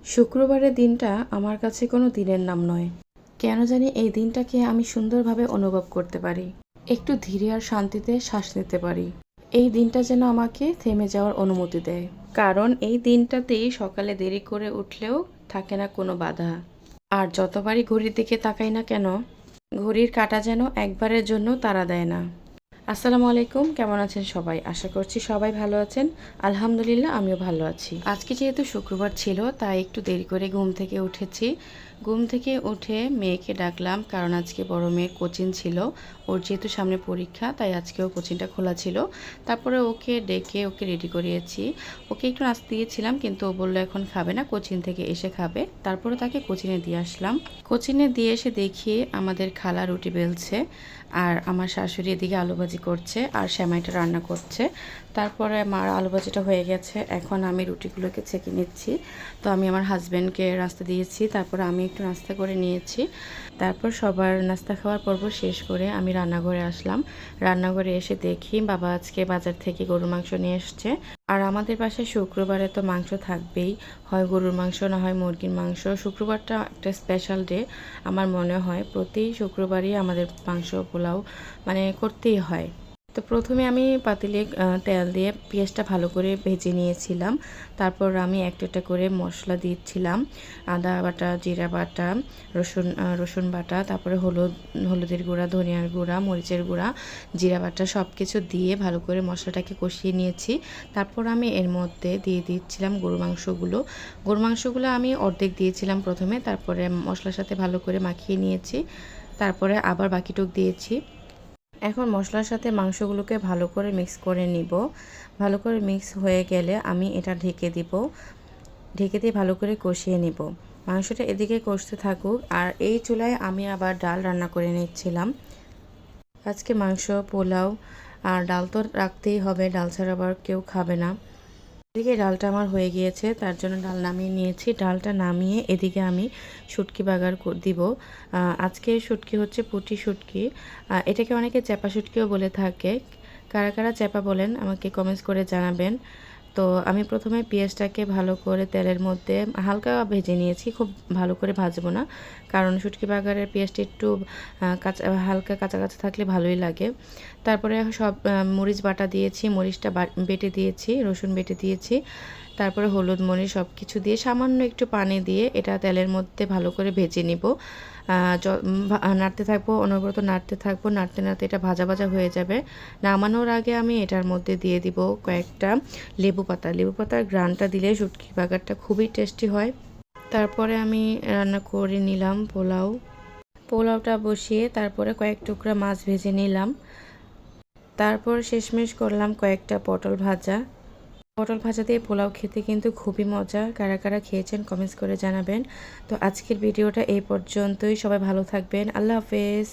শুক্রবারের দিনটা আমার কাছে কোনো দিনের নাম নয়। কেন জানি এই দিনটাকে আমি সুন্দরভাবে অনুভব করতে পারি। একটু ধীরে আর শান্তিতে শ্বাস নিতে পারি। এই দিনটা যেন আমাকে থেমে যাওয়ার অনুমতি দেয়। কারণ এই দিনটাতেই সকালে দেরি করে উঠলেও থাকে না কোনো বাধা। আর যতবারই ঘড়ির দিকে তাকাই না কেন, ঘড়ির কাঁটা যেন একবারের জন্য তাড়া দেয় না। আসসালামু আলাইকুম, কেমন আছেন সবাই? আশা করছি সবাই ভালো আছেন। আলহামদুলিল্লাহ, আমিও ভালো আছি। আজকে যেহেতু শুক্রবার ছিল তাই একটু দেরি করে ঘুম থেকে উঠেছি। ঘুম থেকে উঠে মেয়েকে ডাকলাম, কারণ আজকে বড় মেয়ের কোচিং ছিল। ওর যেহেতু সামনে পরীক্ষা তাই আজকেও কোচিংটা খোলা ছিল। তারপরে ওকে ডেকে ওকে রেডি করিয়েছি। ওকে একটু নাস্তা দিয়েছিলাম কিন্তু ও বললো এখন খাবে না, কোচিং থেকে এসে খাবে। তারপরে তাকে কোচিংয়ে দিয়ে আসলাম। কোচিংয়ে দিয়ে এসে দেখি আমাদের খালা রুটি বেলছে আর আমার শাশুড়ি এদিকে আলু ভাজি করছে আর সেমাইটা রান্না করছে। তারপরে আমার আলু ভাজিটা হয়ে গেছে, এখন আমি রুটিগুলোকে ছেঁকে নিচ্ছি। তো আমি আমার হাজব্যান্ডকে নাস্তা দিয়েছি, তারপরে আমি একটু নাস্তা করে নিয়েছি। তারপর সবার নাস্তা খাওয়ার পর্ব শেষ করে আমি রান্নাঘরে আসলাম। রান্নাঘরে এসে দেখি বাবা আজকে বাজার থেকে গরুর মাংস নিয়ে এসছে। আর আমাদের বাসায় শুক্রবারে তো মাংস থাকবেই, হয় গরুর মাংস না হয় মুরগির মাংস। শুক্রবারটা একটা স্পেশাল ডে। আমার মনে হয় প্রতি শুক্রবারই আমাদের মাংস পোলাও করতেই হয়। তো প্রথমে আমি পাতিলে তেল দিয়ে পেঁয়াজটা ভালো করে ভেজে নিয়েছিলাম। তারপর আমি একটা একটা করে মশলা দিচ্ছিলাম, আদা বাটা, জিরা বাটা, রসুন বাটা, তারপরে হলুদের গুঁড়া, ধনিয়ার গুঁড়া, মরিচের গুঁড়া, জিরা বাটা সব কিছু দিয়ে ভালো করে মশলাটাকে কষিয়ে নিয়েছি। তারপর আমি এর মধ্যে দিয়ে দিচ্ছিলাম গরু মাংসগুলো আমি অর্ধেক দিয়েছিলাম প্রথমে, তারপরে মশলার সাথে ভালো করে মাখিয়ে নিয়েছি। তারপরে আবার বাকিটুক দিয়েছি। এখন মশলার সাথে মাংসগুলোকে ভালো করে মিক্স করে নিব। ভালো করে মিক্স হয়ে গেলে আমি এটা ঢেকে দিব। ঢেকে দিয়ে ভালো করে কষিয়ে নিব। মাংসটা এদিকে কষতে থাকুক আর এই চুলায় আমি আবার ডাল রান্না করে নিচ্ছিলাম। আজকে মাংস, পোলাও আর ডাল তো রাখতেই হবে, ডাল ছাড়া আবার কেউ খাবে না। এদিকে ডালটা আমার হয়ে গিয়েছে, তার জন্য ডাল নামিয়ে নিয়েছি। ডালটা নামিয়ে এদিকে আমি শুটকি বাগার দিব। আজকে শুটকি হচ্ছে পুঁটি শুটকি। এটাকে অনেকে চ্যাপা শুটকিও বলে থাকে। কারা কারা চ্যাপা বলেন আমাকে কমেন্টস করে জানাবেন। তো আমি প্রথমে পেঁয়াজটাকে ভালো করে তেলের মধ্যে হালকা ভেজে নিয়েছি, খুব ভালো করে ভাজবো না, কারণ শুটকি বাগারের পেঁয়াজটা একটু হালকা কাঁচা কাঁচা থাকলে ভালোই লাগে। তারপরে সব মরিচ বাটা দিয়েছি, মরিচটা বেটে দিয়েছি, রসুন বেটে দিয়েছি। তারপরে হলুদ মরিচ সব কিছু দিয়ে সামান্য একটু পানি দিয়ে এটা তেলের মধ্যে ভালো করে ভেজে নিব। নাড়তে থাকবো, অনবরত নাড়তে থাকবো, নাড়তে নাড়তে এটা ভাজা ভাজা হয়ে যাবে। নামানোর আগে আমি এটার মধ্যে দিয়ে দিব কয়েকটা লেবু পাতা। লেবু পাতার ঘ্রাণটা দিলে শুটকি বাগারটা খুবই টেস্টি হয়। তারপরে আমি রান্না করে নিলাম পোলাওটা বসিয়ে তারপরে কয়েক টুকরা মাছ ভেজে নিলাম। তারপর শেষমেশ করলাম কয়েকটা পটল ভাজা। পটল ভাজা দিয়ে পোলাও খেতে কিন্তু খুবই মজা। কারা কারা খেয়েছেন কমেন্টস করে জানাবেন। তো আজকের ভিডিওটা এই পর্যন্তই। সবাই ভালো থাকবেন। আল্লাহ হাফেজ।